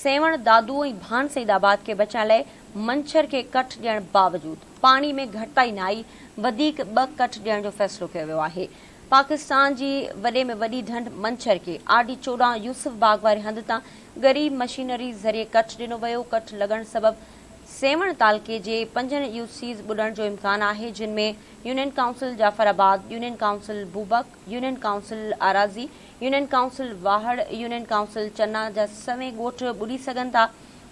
सेवण, दादू ऐं भान सईदाबाद खे बचाइण लाइ मंछर खे कट ॾियण बावजूद पाणी में घटिताई न आई, वधीक 2 कट ॾियण जो फ़ैसिलो कयो वियो आहे। पाकिस्तान जी वॾे में वॾी ढंढ मंछर खे आरडी 14 यूसुफ बाग वारे हंध तां ग़रीब मशीनरी ज़रिए कट ॾिनो वियो। कट लॻण सबबि सेवण तालके जे 5 यूसीज़ ॿुॾण जो इम्कान आहे, जिन में union council Jafarabad, union council Boobak, union council Arazi, union council Wahar, union council Channa जा सवें ॻोठ ॿुॾी सघनि था,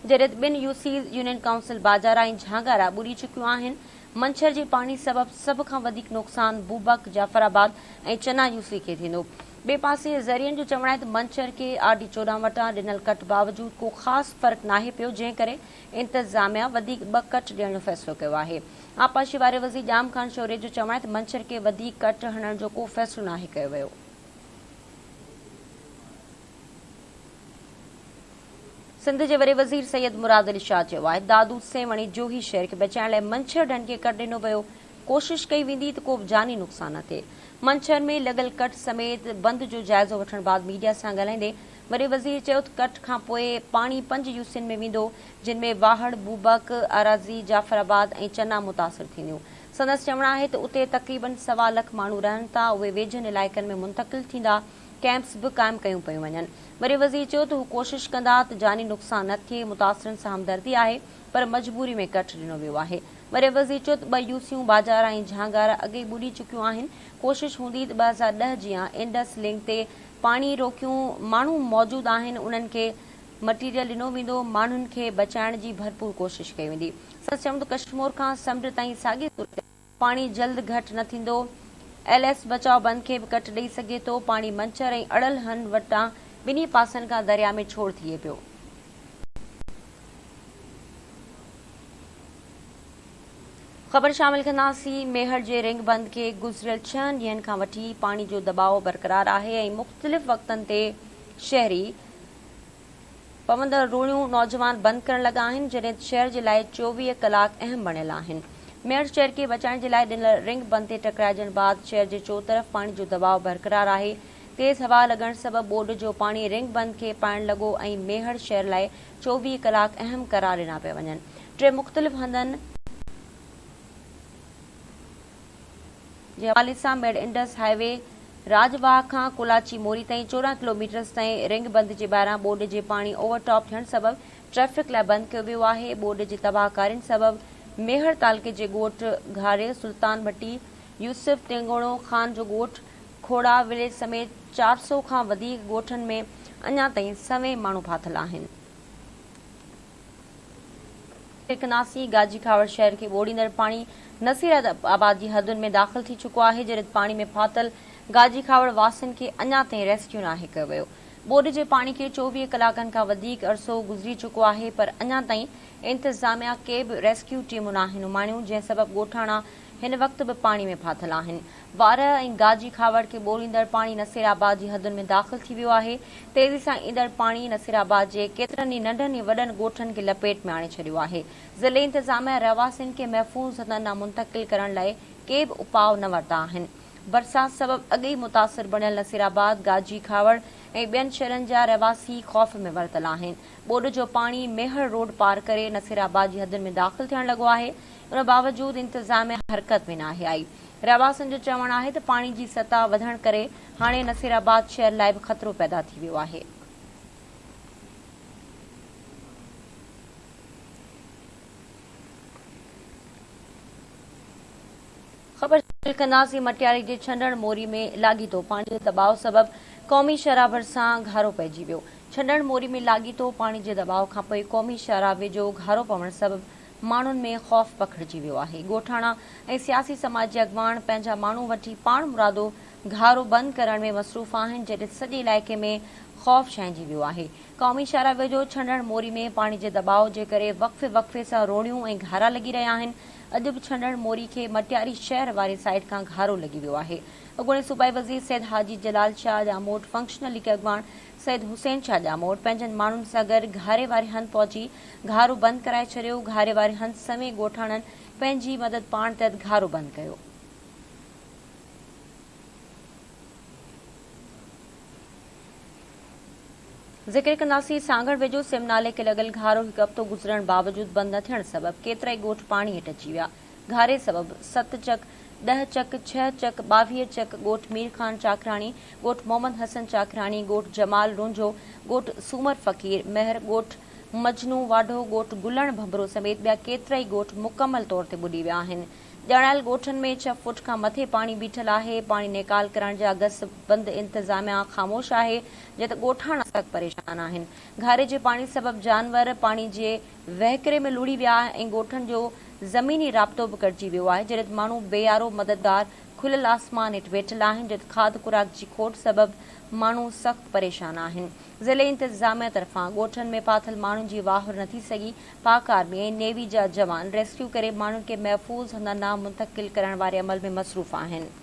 जॾहिं 2 यूसीज़ यूनियन काउंसिल बाजारा ऐं झांगारा ॿुॾी चुकियूं आहिनि। मंछर जे पाणी सबबि सभ खां वधीक नुक़सान बूबक, जाफराबाद ऐं चन्ना यूसी खे थींदो। ॿिए पासे ज़रियनि जो चवणु आहे त मंछर खे आरडी 14 वटां ॾिनल कट बावजूद को ख़ासि फ़र्क़ु नाहे पियो, जंहिं करे इंतज़ामिया वधीक 2 कट ॾियण जो फ़ैसिलो कयो आहे। आबपाशी वारे वज़ीर जाम ख़ान शौर्य जो चवणु आहे त मंछर खे वधीक कट हणण जो को फ़ैसिलो नाहे कयो वियो। सिंध जे वॾे वज़ीर सैयद मुराद अली शाह चयो आहे, दादू, सेवण ऐं जोही शहर खे बचाइण लाइ मंछर ढंढ खे कट ॾिनो वियो। कोशिश कई वेंदी त को बि जानी नुक़सान न थिए। मंछर में लॻल कट समेत बंद जो जाइज़ो वठण बाद मीडिया सां ॻाल्हाईंदे वॾे वज़ीर चयो त कट खां पोइ पाणी 5 यूसीन में वेंदो, जिन में वाहड़, बूबक, आराज़ी, जाफराबाद ऐं चन्ना मुतासिर थींदियूं। संदसि चवणु आहे त उते तक़रीबन 1.25 लख माण्हू रहनि था। उहे वेझनि इलाइक़नि में मुंतक़िल थींदा। कैंप्स बि क़ाइमु कयूं पियूं वञनि। वरी वज़ीर चयो त हू कोशिश कंदा त जानी नुक़सान न थिए। मुतासिरनि सां हमदर्दी आहे, पर मजबूरी में कट ॾिनो वियो आहे। वरी वज़ीर चयो त 2 यूसियूं बाजारा ऐं झांगारा अॻे ॿुॾी चुकियूं आहिनि। कोशिश हूंदी त 2010 जीअं इंडस लिंक ते पाणी रोकियूं माण्हू मौजूदु आहिनि, उन्हनि खे मटीरियल ॾिनो वेंदो, माण्हुनि खे बचाइण जी भरपूर कोशिश कई वेंदी। संदसि चवणु त कश्मीर खां समुंड ताईं साॻी सूरत पाणी जल्द घटि न थींदो। LS बचाव बंद खे बि कट ॾेई सघे थो। पाणी मंछर ऐं अड़ल हंध वटां ॿिन्ही पासनि खां दरिया में छोड़ थिए पियो। ख़बर शामिल कंदासीं। मेहर जे रिंग बंद खे गुज़िरियल 6 ॾींहनि खां वठी पाणी जो दबाव बरक़रार आहे ऐं मुख़्तलिफ़ वक़्तनि ते शहरी पवंदड़ रूणियूं नौजवान बंदि करण लॻा आहिनि, जॾहिं शहर जे लाइ 24 कलाक अहम बणियल आहिनि। मेहर शहर खे बचाइण जे लाइ ॾिनल रिंग बंद ते टकराइजण बाद शहर जे चोतरफ़ पाणी जो दबाव बरक़रार आहे। तेज़ हवा लॻण सबबि बोर्ड जो पाणी रिंग बंद खे पाइण लॻो ऐं मेहर शहर लाइ 24 कलाक अहम करार ॾिना पिया वञनि। 3 मुख़्तलिफ़ हंधनि जे हवाले सां मेड इंडस हाईवे राजबाग खां कुलाची मोरी ताईं 14 किलोमीटर्स ताईं रिंग बंद जे ॿाहिरां बोर्ड जे पाणी ओवरटॉप थियण सबबि ट्रैफ़िक लाइ बंदि कयो वियो आहे। बोर्ड जे तबाहकारियुनि सबबि मेहर तालके जे ॻोठ घारे, सुल्तान भट्टी, यूसुफ टेंगोड़ो खान जो ॻोठ, खोड़ा विलेज समेत 400 खां वधीक ॻोठनि में अञा ताईं सवें माण्हू फाथल आहिनि। गाजी खावड़ शहर खे ॿोड़ींदड़ पाणी नसीराबाद जी हदुनि में दाख़िल थी चुको आहे, जॾहिं पाणी में फाथल गाजी खावड़ वासियुनि खे अञा ताईं रेस्क्यू नाहे कयो वियो। बोर्ड जे पाणी खे 24 कलाकनि खां वधीक अरसो गुज़री चुको आहे, पर अञा ताईं इंतज़ामिया के बि रेस्क्यू टीमूं नाहिनि उमाणियूं, जंहिं सबबि ॻोठाणा हिन वक़्त बि पाणी में फाथल आहिनि। वार ऐं गाजी खावड़ खे ॿोड़ींदड़ पाणी नसीराबाद जी हदुनि में दाख़िल थी वियो आहे। तेज़ी सां ईंदड़ पाणी नसीराबाद जे केतिरनि ई नंढनि ऐं वॾनि ॻोठनि खे लपेट में आणे छॾियो आहे। ज़िले इंतज़ामिया रहवासियुनि खे महफ़ूज़ हंधनि ॾांहुं मुंतक़िल करण लाइ के बि उपाउ न वरिता आहिनि। बरसात सबबि अॻेई मुतासिर बणियल नसीराबाद, गाजी खावड़ ऐं ॿियनि शहरनि जा रहवासी ख़ौफ़ में वरतल आहिनि। बोर्ड जो पाणी मेहर रोड पार करे नसीराबाद जी हदुनि में दाख़िल थियण लॻो आहे। उन बावजूद इंतज़ामिया हरकत में नाहे आई। रहवासियुनि जो चवणु आहे त पाणी जी सतह वधण करे हाणे नसीराबाद शहर लाइ बि ख़तरो पैदा थी वियो आहे। ख़बर कंदासीं। मटियारी जे छंडण मोरी में लाॻीतो पाणी जे दबाव सबबि क़ौमी शराबर सां घारो पइजी वियो। छंडण मोरी में लाॻीतो पाणी जे दबाव खां पोइ क़ौमी शराबे जो घारो पवण सबबि माण्हुनि में ख़ौफ़ पखिड़िजी वियो आहे। ॻोठाणा ऐं सियासी समाज जे अॻवान पंहिंजा माण्हू वठी पाण मुरादो घारो बंदि करण में मसरूफ़ आहिनि, जॾहिं सॼे इलाइक़े में ख़ौफ़ छाइंजी वियो आहे। क़ौमी शराबे जो छंडण मोरी में पाणी जे दबाव जे करे वक़्फ़े सां रोड़ियूं ऐं घारा लॻी रहिया आहिनि। अॼु बि छंडण मोरी खे मटियारी शहर वारी साइड खां घारो लॻी वियो आहे। अॻूणे सूबाई वज़ीर सैयद हाजी जलाल शाह ॼामोट, फंक्शनल लीग अॻवान सैयद हुसैन शाह ॼामोट पंहिंजनि माण्हुनि सां गॾु घारे वारे हंधि पहुची घारो बंदि कराए छॾियो। घारे वारे हंधि समें ॻोठाणनि पंहिंजी मदद पाण तहत घारो बंदि कयो। ज़िक्र कंदासीं सांगड़ वेझो सिम नाले खे लॻल घारो हिकु हफ़्तो गुज़रण बावजूदि बंदि न थियण सबबि केतिराई ॻोठ पाणी हेठि अची विया। घारे सबबि 7 चक, 10 चक, 6 चक, 22 चक, ॻोठ मीर ख़ान चाकराणी, ॻोठ मोहम्मद हसन चाकराणी, ॻोठ जमाल रुंझो, ॻोठ सूमर फ़कीर मेहर, ॻोठ मजनू वाढो, ॻोठ गुलण भंभरो समेत ॿिया केतिराई ॻोठ मुकमल तौर ते ॿुॾी विया आहिनि। ॼाणायल ॻोठनि में 6 फुट खां मथे पाणी बीठल आहे। पाणी निकाल करण जा गसबंद इंतज़ामिया ख़ामोश आहे, जे त ॻोठाणा सख़्त परेशान आहिनि। घारे जे पाणी सबबि जानवर पाणी जे वहिकिरे में लुड़ी विया ऐं ॻोठनि जो ज़मीनी राब्तो बि कटिजी वियो आहे, जॾहिं माण्हू बेयारो मददगार खुलियल आसमान हेठि वेठल आहिनि, जॾहिं खाध खुराक जी खोट सबबि माण्हू सख़्त परेशान आहिनि। ज़िले इंतज़ामिया तरफ़ां ॻोठनि में फाथल माण्हुनि जी वाहुर न थी सघी। पाक आर्मी ऐं नेवी जा जवान रेस्क्यू करे माण्हुनि खे महफ़ूज़ हंधि नामुंतक़िल करण वारे अमल में मसरूफ़ आहिनि।